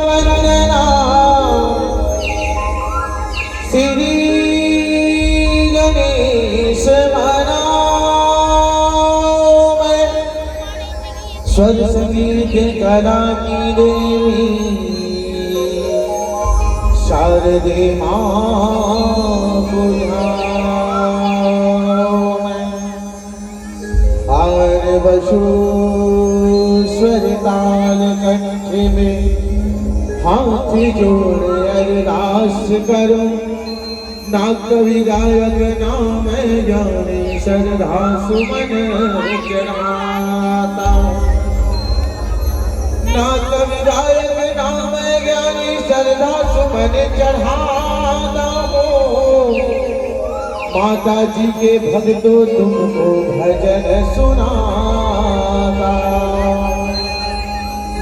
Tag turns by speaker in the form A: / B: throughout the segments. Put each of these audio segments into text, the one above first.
A: वंदना श्री गणेश स्वर संगीत कला की देवी शारदे मां आर बसु स्वर ताल कंठ में हाथ जोड़ अरदास करूं ना कवि गायक नाम जाने श्रद्धा सुमन जनाता ना कवि गायक नाम ज्ञानी श्रद्धा सुमन चढ़ाता हो। माता जी के भक्तों तुमको भजन सुनाता,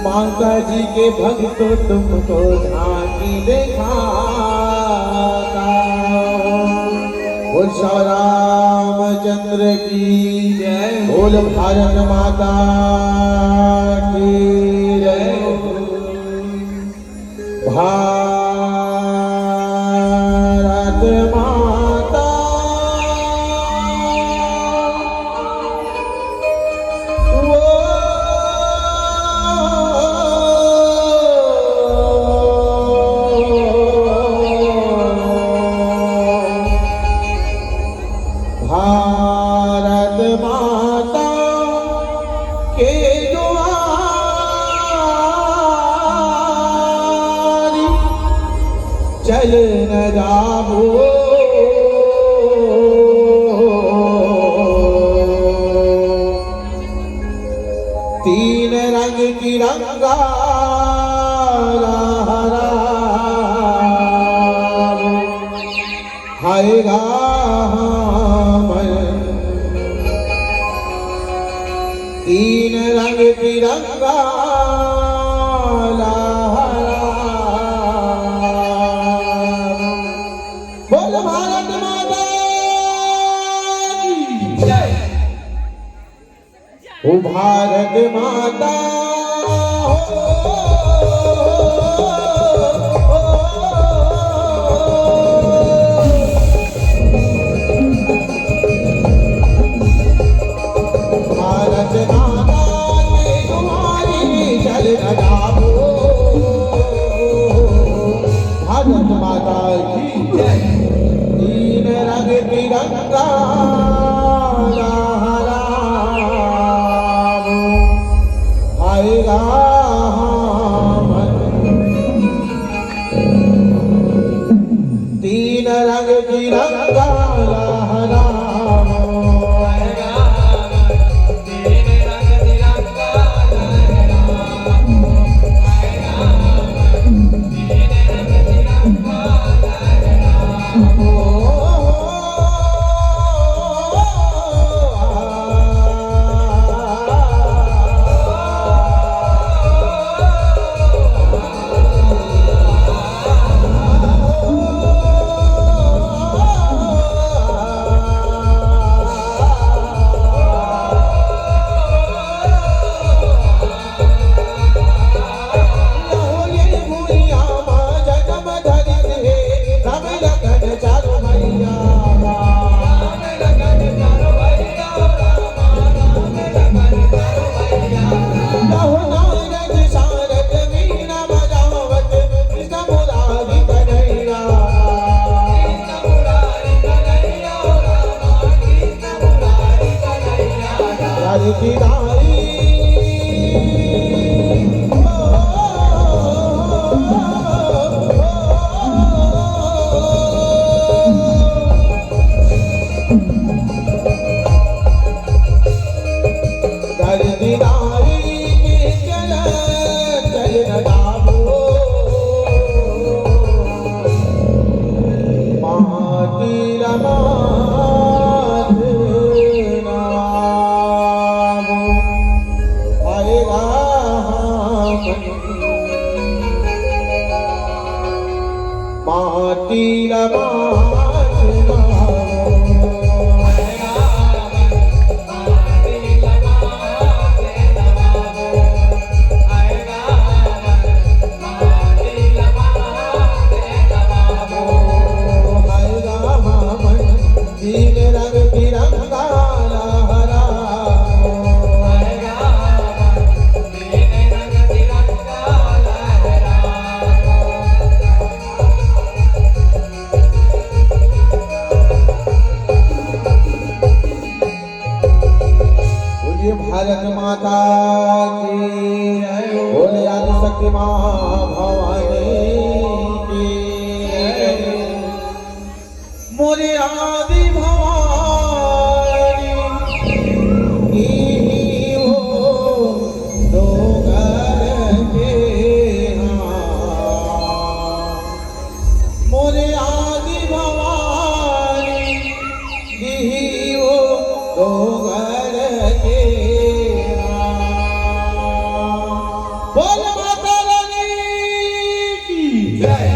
A: माता जी के भक्तों तुमको झांकी दिखाता। बोल रामचंद्र की जय, बोल भारत माता की जय। भारत माता भारत माता के द्वारी चल न जाओ, तीन रंग तिरंगा लहराएगा तीन रंग तिरंगा लहराएगा। बोल भारत माता की जय। ओ भारत माता भारत माता के तुम्हारी चल न जाओ, भारत माता की जय। तीन रंग तिरंगा लहराएगा तीन रंग तिरंगा लहराएगा। भवानी की मोरे आदि भवानी की हो दो घर के मोरे आदि भवानी की हो दो घर के बोल माता रानी की जय।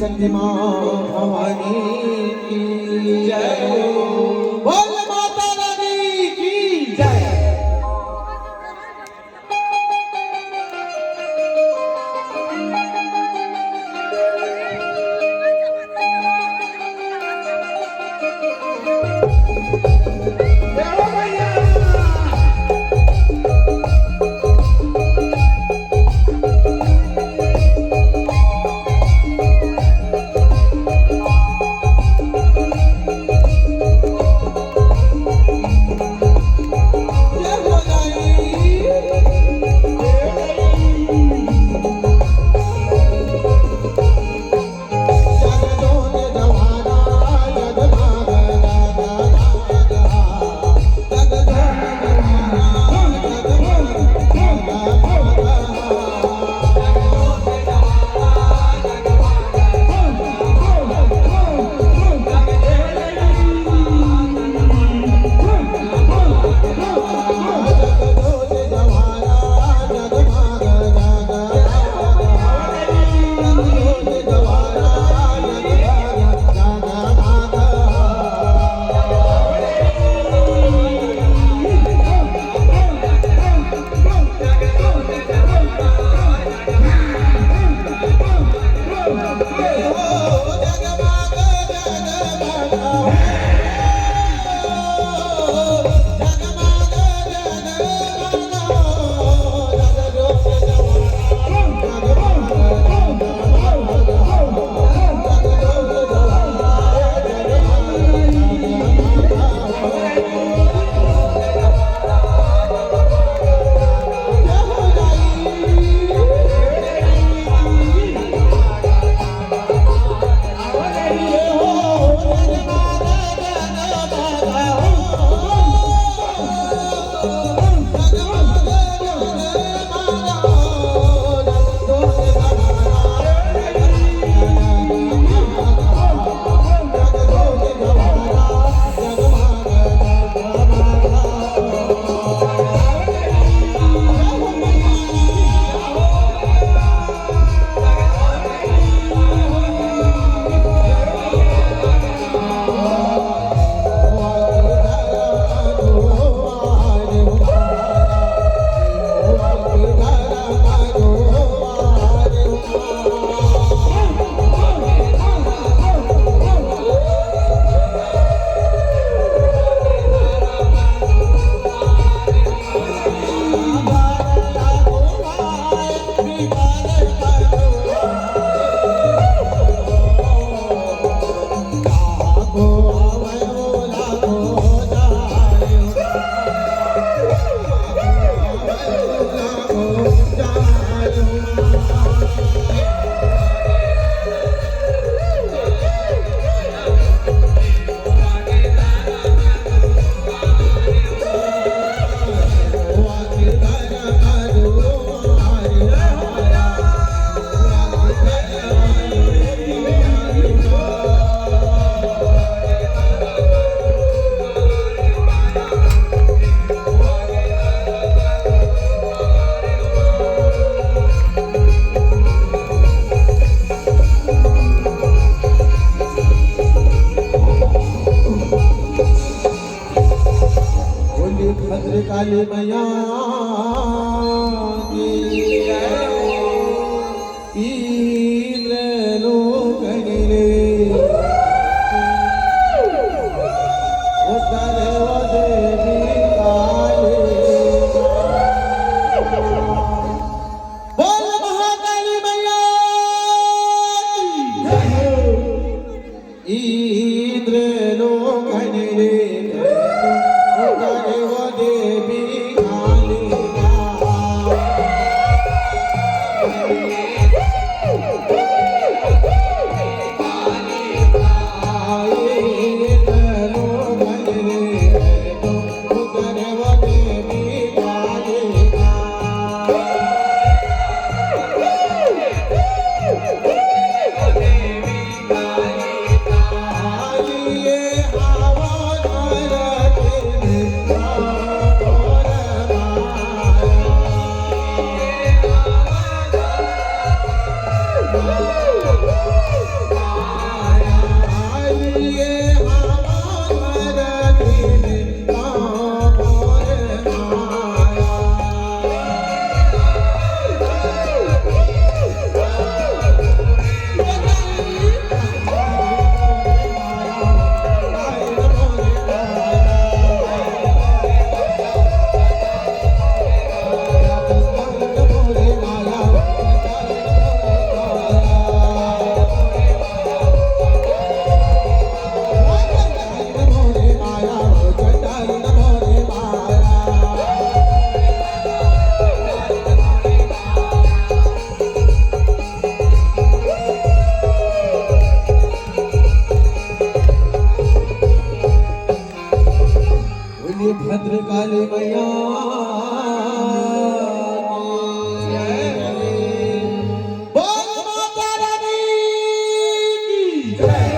A: शक्ति मां भवानी की जय। बोल माता रानी बोली भद्रकाली मैया की इंद्र लोकनि रे उतरे वो देवी काली बोल महाकाली मैया की इंद्र लोकनि रे उतरे वो देवी काली भद्रकाली मैया बोल माता रानी की जय।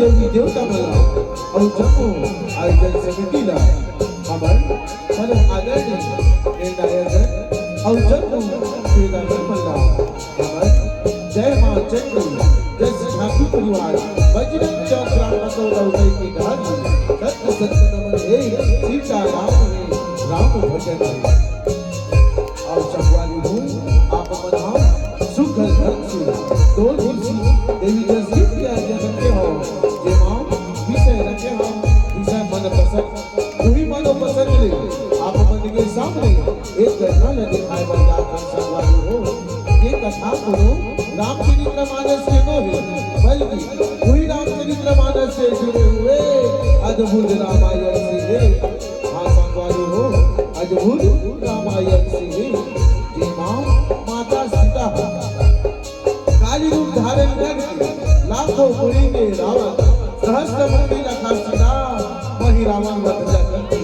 A: देवी देवता मला और जम्मू आयोजन समितीला खबर मला आदरणीय निर्णायक और जम्मू श्रीनगर मला खबर जय मां चंडी जय ठाकुर परिवार बजरंग चौक ग्राम मसौदा की कहानी सत्य सत्य नमन हे सीता राम ने राम भजन और चकवाली हो आप मनाओ सुख धन से दो तुलसी देवी जैसी क्या जगत के हो ये मां विषय रखे हो विषय मन पसंद वही मनो पसंद ले आप मन के सामने एक घटना न दिखाए बंदा संवाद हो ये कथा करो रामचरितमानस के नो है बल्कि वही रामचरितमानस से जुड़े हुए अद्भुत रामायण से है हाँ संवाद हो अद्भुत रामायण से है जी मां माता सीता काली रूप धारण करके लाखों पुरी के रावण सहस्त्र मंदिर रखा सीता वही रावण वध करती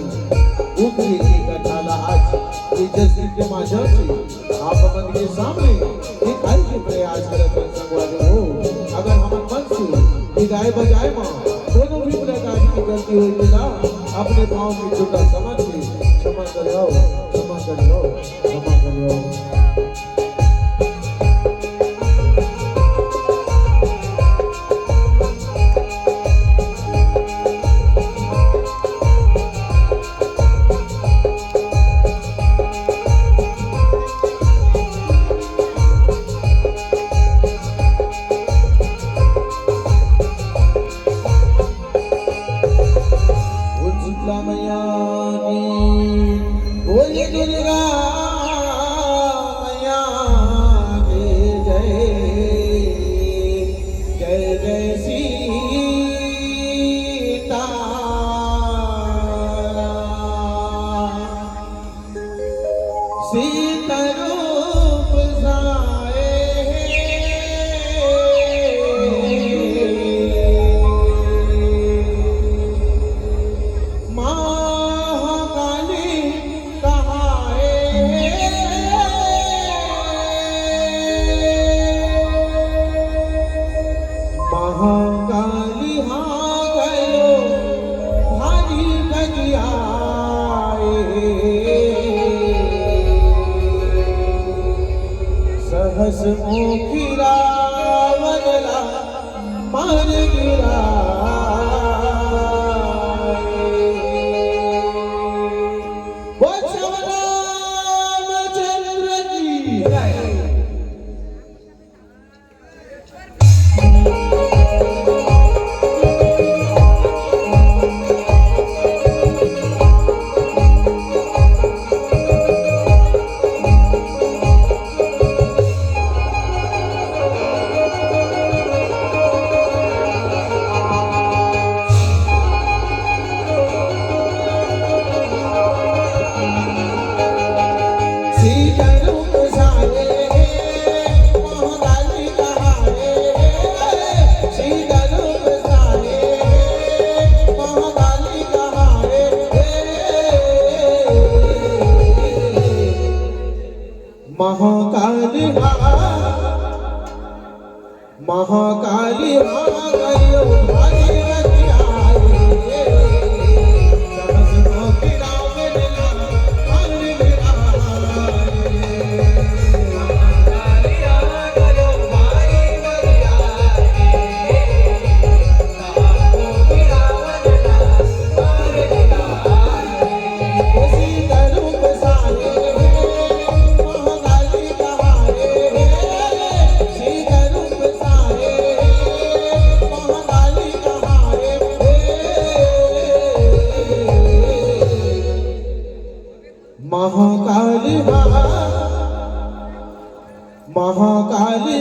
A: ऊपरी की कथा आज ये जस्ती के माध्यम से आप मन के सामने एक आई के प्रयास करते संवाद हो अगर हम मन से गाय बजाए मां दोनों भी प्रकार की गलती हुई बिना अपने पांव की छूटा समझ के क्षमा करो क्षमा करो क्षमा करो महाकाली महाकाली महाकाली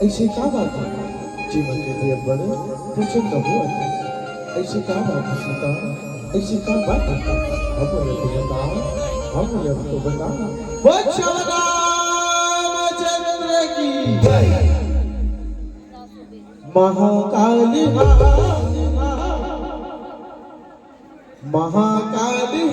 A: ऐसी क्या बात है जीवन के लिए बड़े प्रचंड हुआ ऐसी क्या बात है सीता ऐसी क्या बात है हम तो बता रामचंद्र की जय महाकाली महाकाली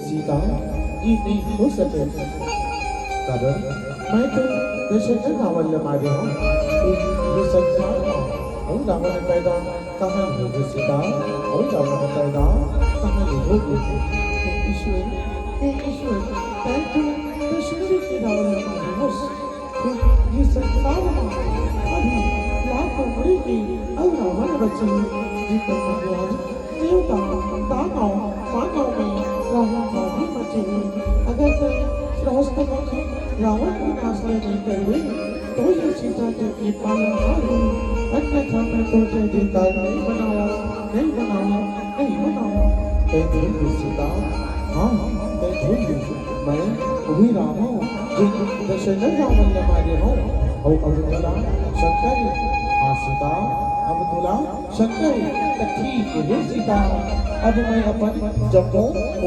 A: सीता ये नहीं हो सके कारण मैं तो दशरथ रावण ने मारे हूँ ये संसार और रावण पैदा कहाँ होगी सीता और रावण पैदा कहाँ होगी ईश्वर मैं तो दशरथ के रावण ने मारे हूँ ये संसार अभी लाखों मरेगी और रावण बचे जितना महाराज देवता दानव मानव में रावण भी बचे अगर कोई श्रेष्ठ मुखी रावण को नाश नहीं करे तो ये सीता जी की पालनहार हुई अन्यथा मैं तो जीता नहीं बनाऊं सीता हाँ मैं झूठी मैं वही राम हूँ जो दशरथ रावण ने मारे हूँ और अब्दुल्ला शंकर हाँ सीता अब्दुल्ला शंकर ठीक है सीता अब मैं अपन जम्मू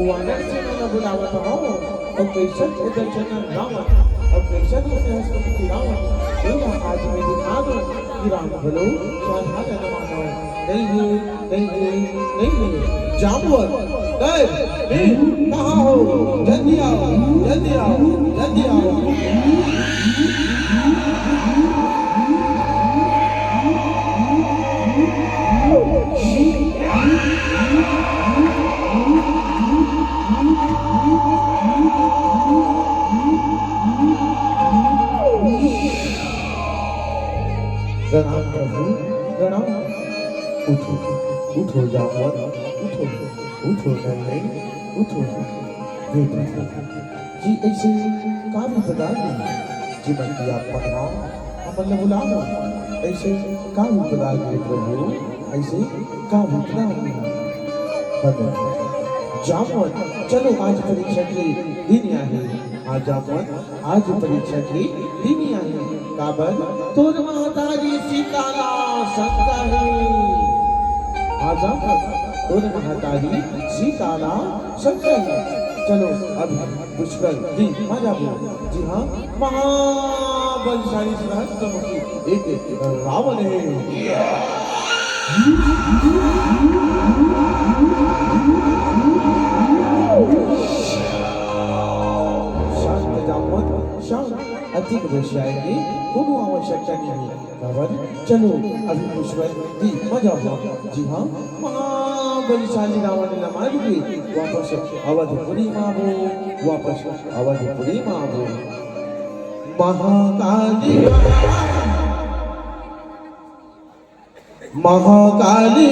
A: वानर सेना में बुलावत हूँ और बेशक दर्शन रावण और बेशक सहस्त्रपति रावण तेरा आज मैं दिखा दूँ कि राम भलो शाह मानो नहीं जामुन कहाँ हो जल्दी आओ प्रणाम प्रभु प्रणाम। उठो उठो जामवंत, उठो उठो नन्हे, उठो हे प्रभु जी। ऐसे काफी प्रकार की जीवन की आप पढ़ना अमल बुलाओ। ऐसे काफी प्रकार के प्रभु, ऐसे काफी प्रकार जामवंत। चलो आज परीक्षा की दिन आहे। आज जामवंत आज परीक्षा की दिन आहे। काबर तोर महतारी सीताला शंका है। आज तोर महतारी सीताला शंका है। चलो अब पुष्कर जी मजा बोलो। जी हाँ, महाबलशाली सहस्त्रमुखी एक रावण है। शांत जामवंत शांत, अधिक होशियारी कोनो आवश्यकता नहीं है। बाबर चलो अभी पुष्कर जी मजा हुआ। जी हाँ, महाबलशाली रावण ने मार के वापस अवधपुरी में आवो, वापस अवधपुरी में आवो। महाकाली महाकाली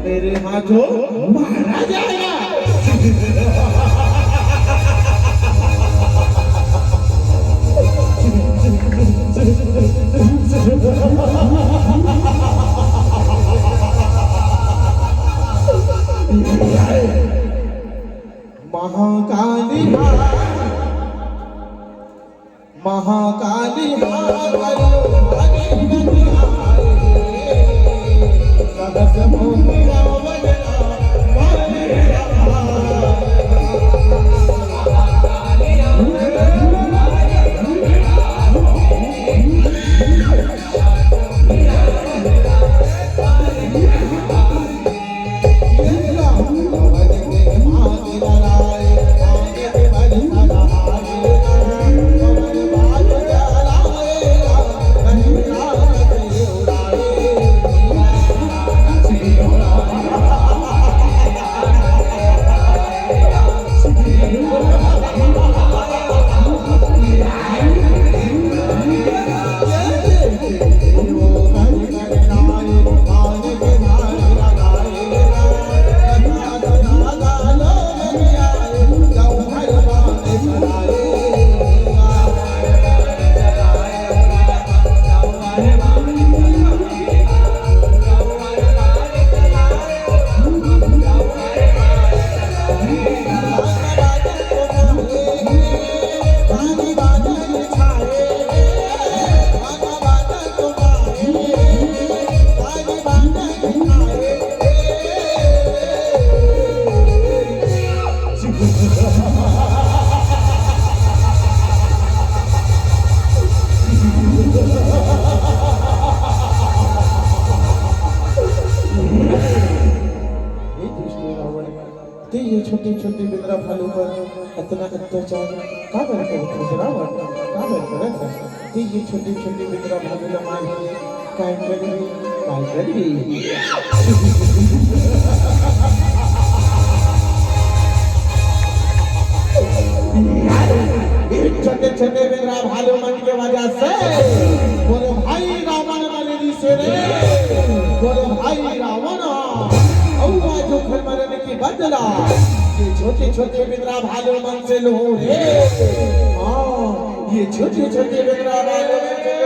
A: मेरे हाथों मारा जाएगा। महाकाली महाकाली ये छोटे छोटे बिंद्रा भालू पर इतना अत्याचार का कर रावण का करत है ये छोटे छोटे बिंद्रा भालू लमार काय करी छोटे छोटे बिंद्रा भालू मन के वजह से बोले भाई रावण वाले से रे बोले भाई रावण जो घर मरने की बदला ये छोटे छोटे बिंद्रा भालू मन से लो रे ये छोटे छोटे बिंद्रा भालू मन से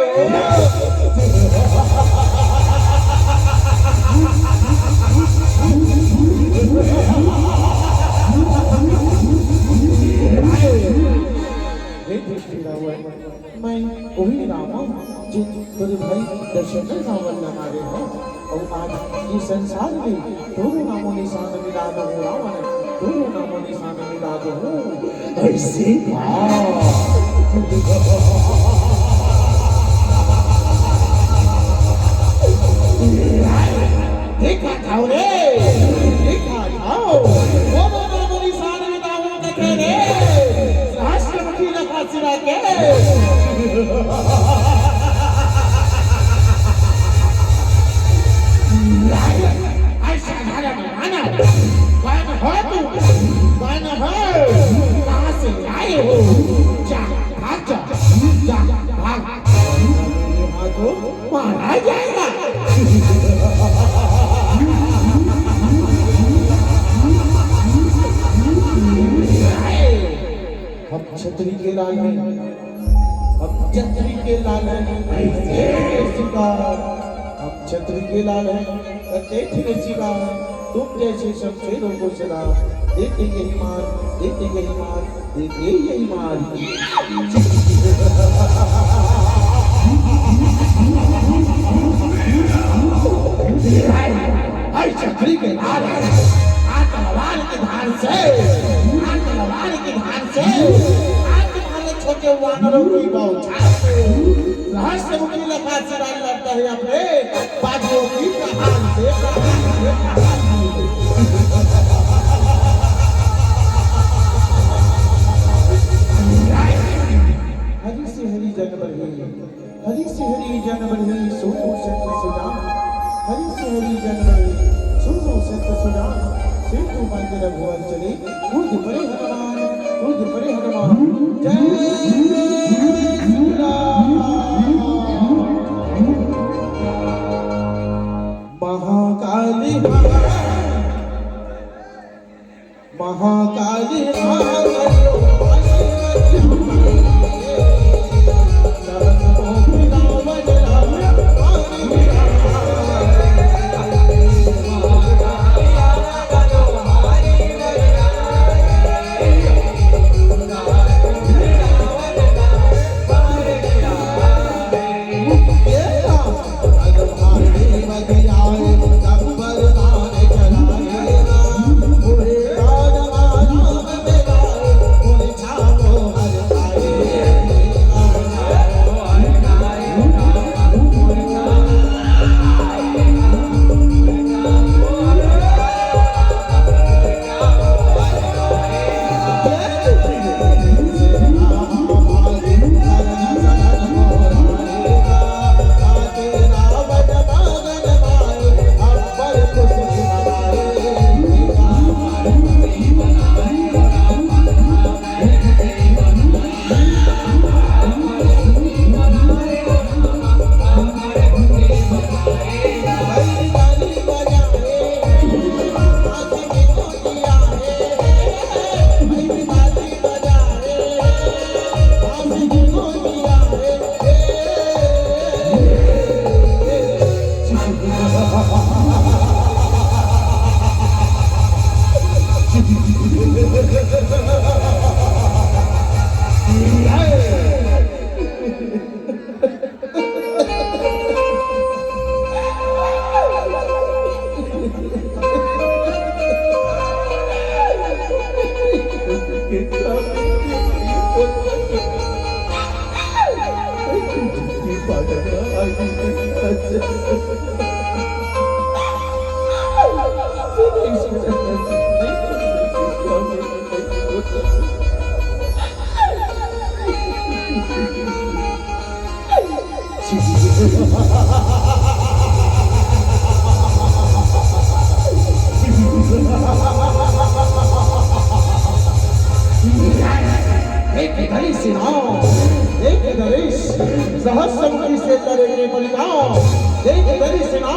A: मैं वही रामा जिन तेरे भाई दर्शन रावण हमारे हैं और आज ये संसार में दोनों नामों निशान मिला दो रावण दोनों नामों निशान मिला दो ऐसे देखा जाओ रे देखा जाओ दोनों नामों निशान मिला हो देखे रे राष्ट्रपति लखा सिरा के मारा जाएगा हम छतरी के लाल हैं हम छतरी के लाल हैं हम छतरी के लाल हैं तुम जैसे शमशेरों को चला एक यही मार एक यही मार एक यही मार हर छतरी के लाल तलवार की धार से तलवार की धार से तुम्हारे छोटे वानरों को बहुत रहस्य मुक्ति लखा सिराई लड़ता है अपने बाजुओं की कहानी से हरी से हरी जन बढ़ी हरी से हरी जन बढ़ी सोनो सत्य सुजान हरी से हरी जन बढ़ी सोनो सत्य सुजान सेतु मंदिर भुवन चले खुद बड़े हनुमान जय श्री राम महाकाली महाकाली सहस्रमुखी से लड़ने बलिदान देख दरी सेना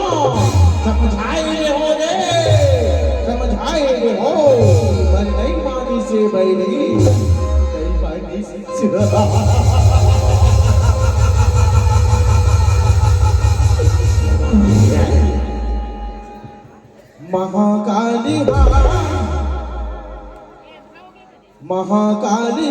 A: समझाए हो रे समझाए हो पर नहीं मानी से बैरी नहीं मानी से महाकाली महाकाली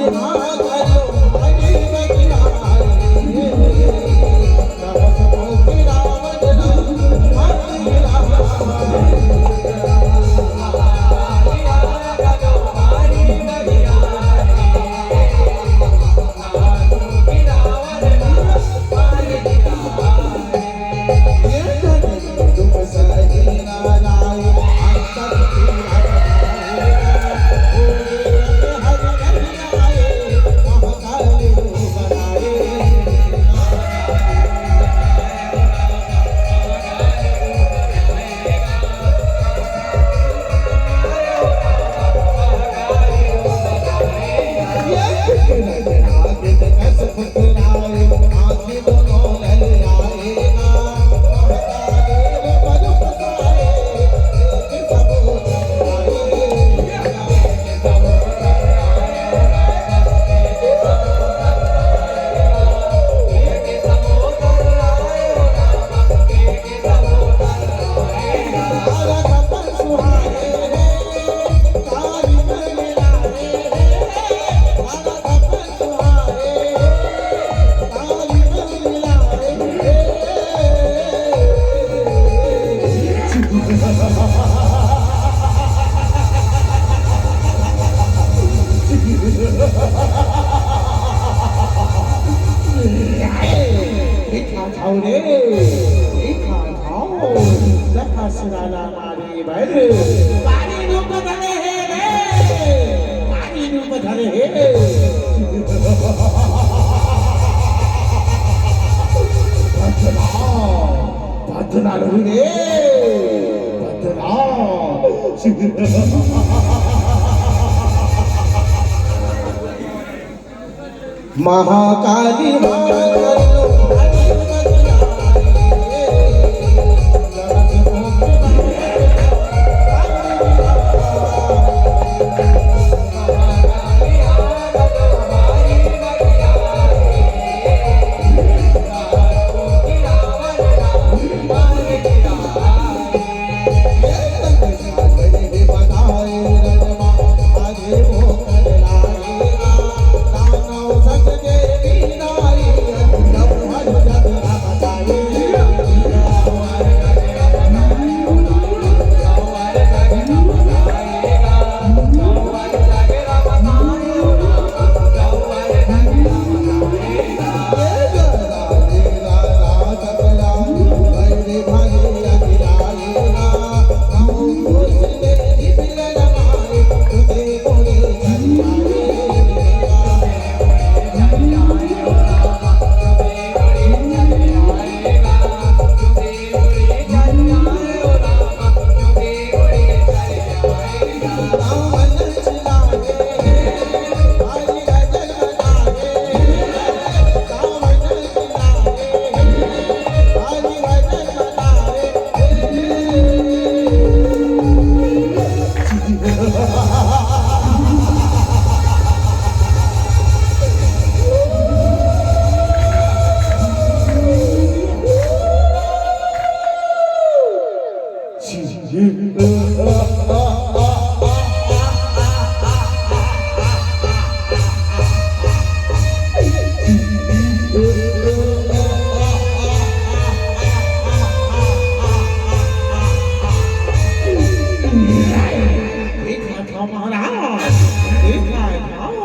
A: महाकाली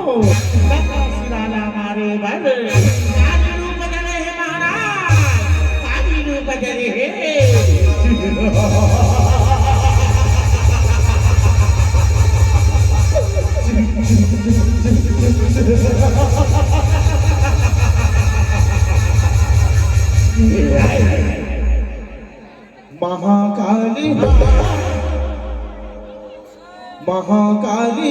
B: शिराला मारे बल काली रूप धरे हे महाराज काली रूप धरे हे
A: महाकाली महाकाली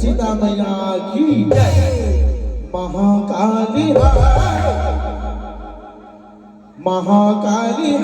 A: सीता मैया की महाकाली महाकाली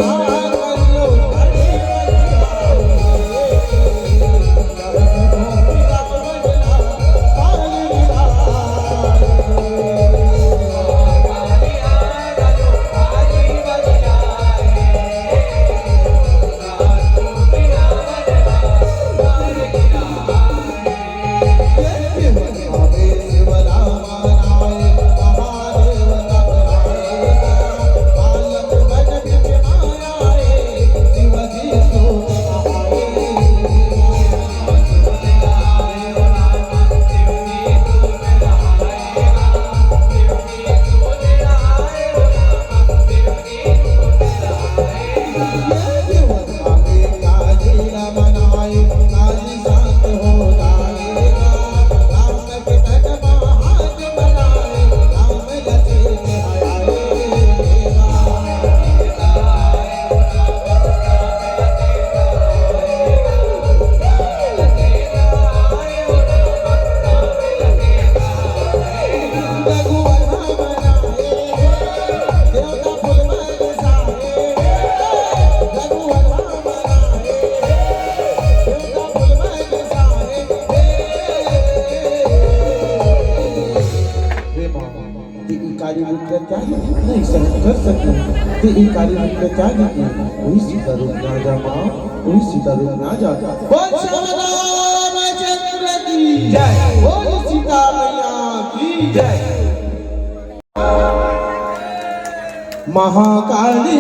A: नहीं सहन कर सके ते एक कार्य में क्या देती वही सीता रूप ना जा माँ वही सीता रूप ना जा बोल रामचंद्र की जय बोल सीता मैया की जय महाकाली